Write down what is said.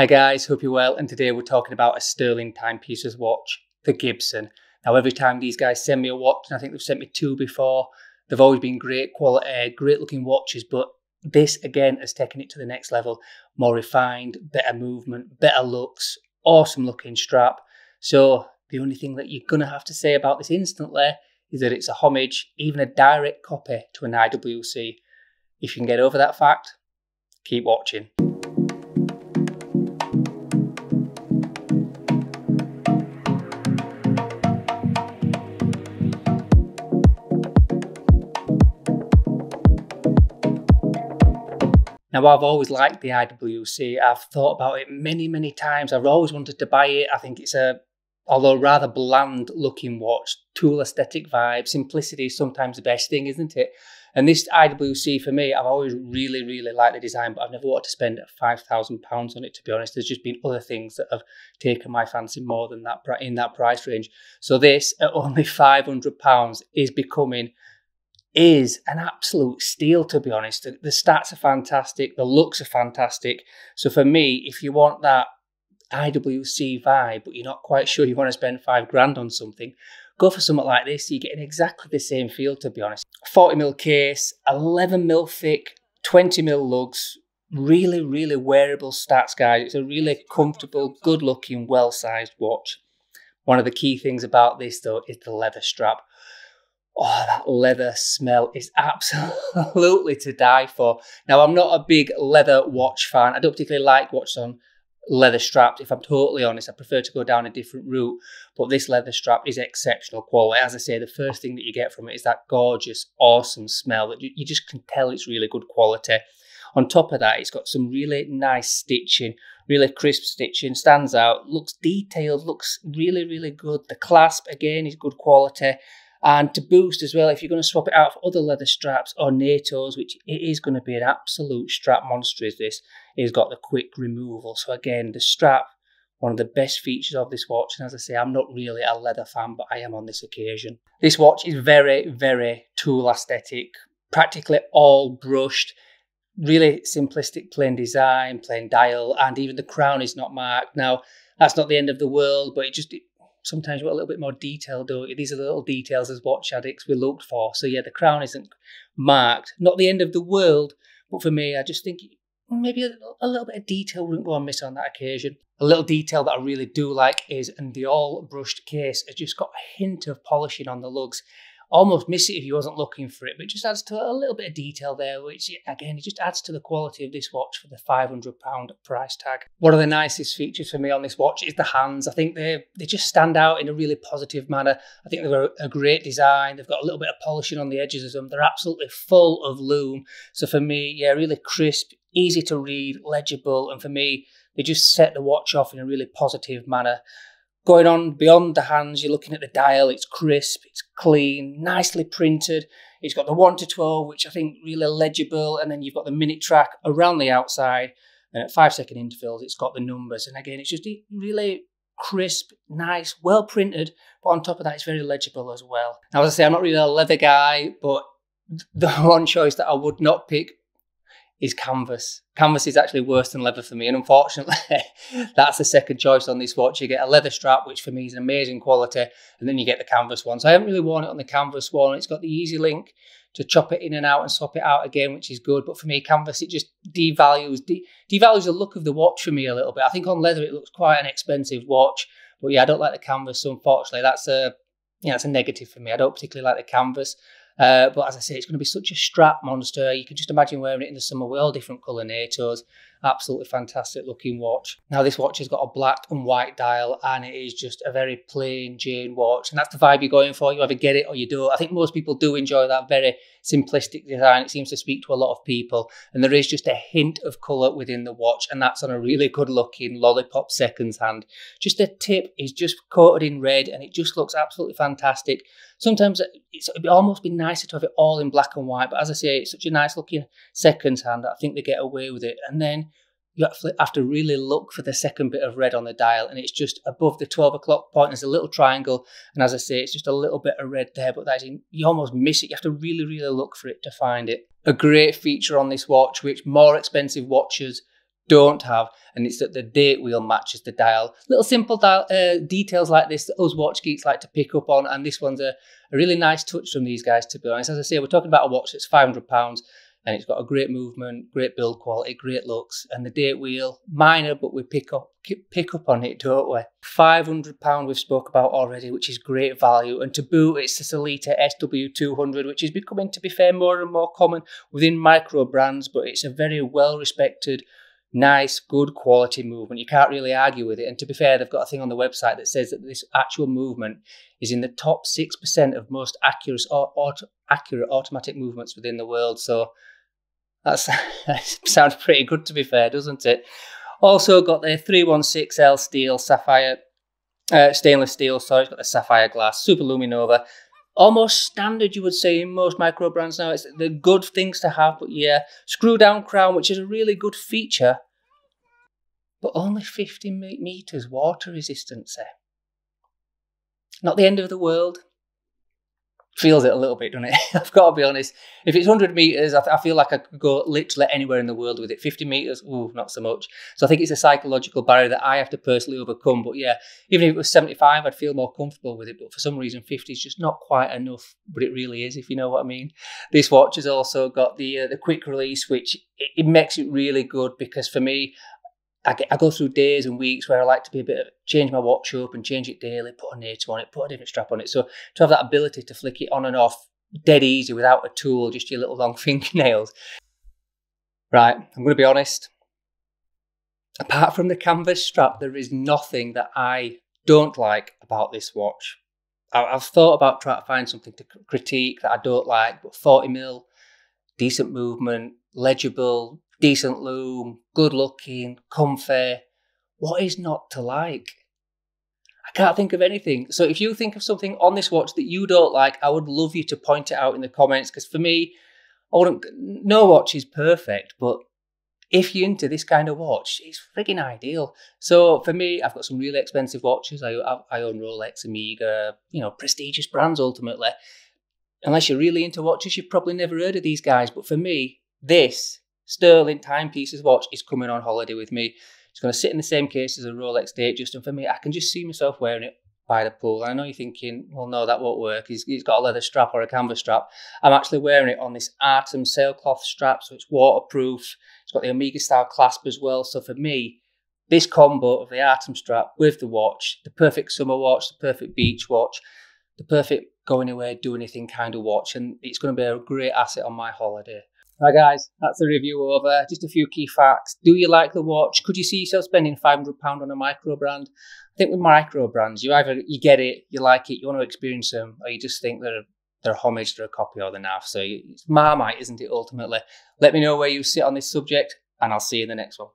Hi guys, hope you're well, and today we're talking about a sterling timepieces watch, the Gibson. Now every time these guys send me a watch, and I think they've sent me two before, they've always been great quality, great looking watches, but this again has taken it to the next level. More refined, better movement, better looks, awesome looking strap. So the only thing that you're going to have to say about this instantly is that it's a homage, even a direct copy to an IWC. If you can get over that fact, keep watching. Now, I've always liked the IWC. I've thought about it many times. I've always wanted to buy it. I think it's although rather bland looking watch, tool aesthetic vibe. Simplicity is sometimes the best thing, isn't it? And this IWC for me, I've always really liked the design, but I've never wanted to spend £5,000 on it, to be honest. There's just been other things that have taken my fancy more than that in that price range. So this, at only £500, is an absolute steal, to be honest. The stats are fantastic, the looks are fantastic. So for me, if you want that IWC vibe, but you're not quite sure you want to spend £5 on something, go for something like this. You're getting exactly the same feel, to be honest. 40mm case, 11mm thick, 20mm lugs, really wearable stats, guys. It's a really comfortable, good looking, well-sized watch. One of the key things about this though is the leather strap. Oh, that leather smell is absolutely to die for. Now, I'm not a big leather watch fan. I don't particularly like watches on leather straps. If I'm totally honest, I prefer to go down a different route. But this leather strap is exceptional quality. As I say, the first thing that you get from it is that gorgeous, awesome smell that you just can tell it's really good quality. On top of that, it's got some really nice stitching, really crisp stitching, stands out, looks detailed, looks really good. The clasp, again, is good quality. And to boost as well, if you're going to swap it out for other leather straps or NATOs, which it is going to be an absolute strap monster, is this, it's got the quick removal. So again, the strap, one of the best features of this watch. And as I say, I'm not really a leather fan, but I am on this occasion. This watch is very tool aesthetic, practically all brushed, really simplistic, plain design, plain dial, and even the crown is not marked. Now, that's not the end of the world, but sometimes you want a little bit more detail, don't you? These are the little details as watch addicts we looked for. So yeah, the crown isn't marked. Not the end of the world, but for me, I just think maybe a little bit of detail wouldn't go amiss on that occasion. A little detail that I really do like is, and the all brushed case has just got a hint of polishing on the lugs. Almost miss it if you wasn't looking for it, but it just adds to a little bit of detail there, which again, it just adds to the quality of this watch for the £500 price tag. One of the nicest features for me on this watch is the hands. I think they just stand out in a really positive manner. I think they've got a great design. They've got a little bit of polishing on the edges of them. They're absolutely full of lume. So for me, yeah, really crisp, easy to read, legible, and for me, they just set the watch off in a really positive manner. Going on beyond the hands, you're looking at the dial. It's crisp, it's clean, nicely printed. It's got the 1 to 12, which I think really legible, and then you've got the minute track around the outside, and at 5-second intervals, it's got the numbers. And again, it's just really crisp, nice, well printed, but on top of that, it's very legible as well. Now, as I say, I'm not really a leather guy, but the one choice that I would not pick is canvas. Canvas is actually worse than leather for me, and unfortunately, that's the second choice on this watch. You get a leather strap, which for me is an amazing quality, and then you get the canvas one. So I haven't really worn it on the canvas one. It's got the easy link to chop it in and out and swap it out again, which is good. But for me, canvas, it just devalues the look of the watch for me a little bit. I think on leather, it looks quite an expensive watch, but yeah, I don't like the canvas. So unfortunately, that's a negative for me. I don't particularly like the canvas. But as I say, it's going to be such a strap monster. You can just imagine wearing it in the summer with all different colour NATOs. Absolutely fantastic looking watch. Now, this watch has got a black and white dial, and it is just a very plain Jane watch. And that's the vibe you're going for. You either get it or you don't. I think most people do enjoy that very simplistic design. It seems to speak to a lot of people. And there is just a hint of colour within the watch, and that's on a really good looking lollipop seconds hand. Just the tip is just coated in red, and it just looks absolutely fantastic. Sometimes it'd almost be nicer to have it all in black and white, but as I say, it's such a nice looking seconds hand that I think they get away with it. And then you have to really look for the second bit of red on the dial, and it's just above the 12 o'clock point. There's a little triangle, and as I say, it's just a little bit of red there, but you almost miss it. You have to really look for it to find it. A great feature on this watch, which more expensive watches don't have, and it's that the date wheel matches the dial. Little simple details like this that us watch geeks like to pick up on, and this one's a really nice touch from these guys, to be honest. As I say, we're talking about a watch that's £500, and it's got a great movement, great build quality, great looks, and the date wheel, minor, but we pick up on it, don't we? £500 we've spoke about already, which is great value, and to boot, it's the Sellita SW200, which is becoming, to be fair, more and more common within micro brands, but it's a very well-respected, nice, good quality movement. You can't really argue with it, and to be fair, they've got a thing on the website that says that this actual movement is in the top 6% of most accurate automatic movements within the world, so that sounds pretty good, to be fair, doesn't it? Also got the 316L stainless steel, sorry, it's got the sapphire glass, super luminova. Almost standard, you would say, in most micro brands now. It's the good things to have, but yeah. Screw down crown, which is a really good feature, but only 50 meters water resistance there. Not the end of the world. Feels it a little bit, doesn't it? I've got to be honest. If it's 100 meters, I feel like I could go literally anywhere in the world with it. 50 meters, ooh, not so much. So I think it's a psychological barrier that I have to personally overcome. But yeah, even if it was 75, I'd feel more comfortable with it. But for some reason, 50 is just not quite enough. But it really is, if you know what I mean. This watch has also got the quick release, which it makes it really good, because for me, I go through days and weeks where I like to be change my watch up and change it daily, put a NATO on it, put a different strap on it. So to have that ability to flick it on and off dead easy without a tool, just your little long fingernails. Right, I'm going to be honest. Apart from the canvas strap, there is nothing that I don't like about this watch. I've thought about trying to find something to critique that I don't like, but 40mm, decent movement, legible, decent lume, good looking, comfy. What is not to like? I can't think of anything. So if you think of something on this watch that you don't like, I would love you to point it out in the comments, because for me, no watch is perfect, but if you're into this kind of watch, it's frigging ideal. So for me, I've got some really expensive watches. I own Rolex, Omega, prestigious brands ultimately. Unless you're really into watches, you've probably never heard of these guys. But for me, this Sterling timepieces watch is coming on holiday with me. It's going to sit in the same case as a Rolex Datejust, and for me, I can just see myself wearing it by the pool. I know you're thinking, well, no, that won't work. He's got a leather strap or a canvas strap. I'm actually wearing it on this Artem sailcloth strap, so it's waterproof. It's got the Omega style clasp as well. So for me, this combo of the Artem strap with the watch, the perfect summer watch, the perfect beach watch, the perfect go anywhere, do anything kind of watch, and it's going to be a great asset on my holiday. Right guys, that's the review over. Just a few key facts. Do you like the watch? Could you see yourself spending £500 on a micro brand? I think with micro brands, you get it, you like it, you want to experience them, or you just think they're homage, they're a copy or the naff. So it's Marmite, isn't it, ultimately? Let me know where you sit on this subject, and I'll see you in the next one.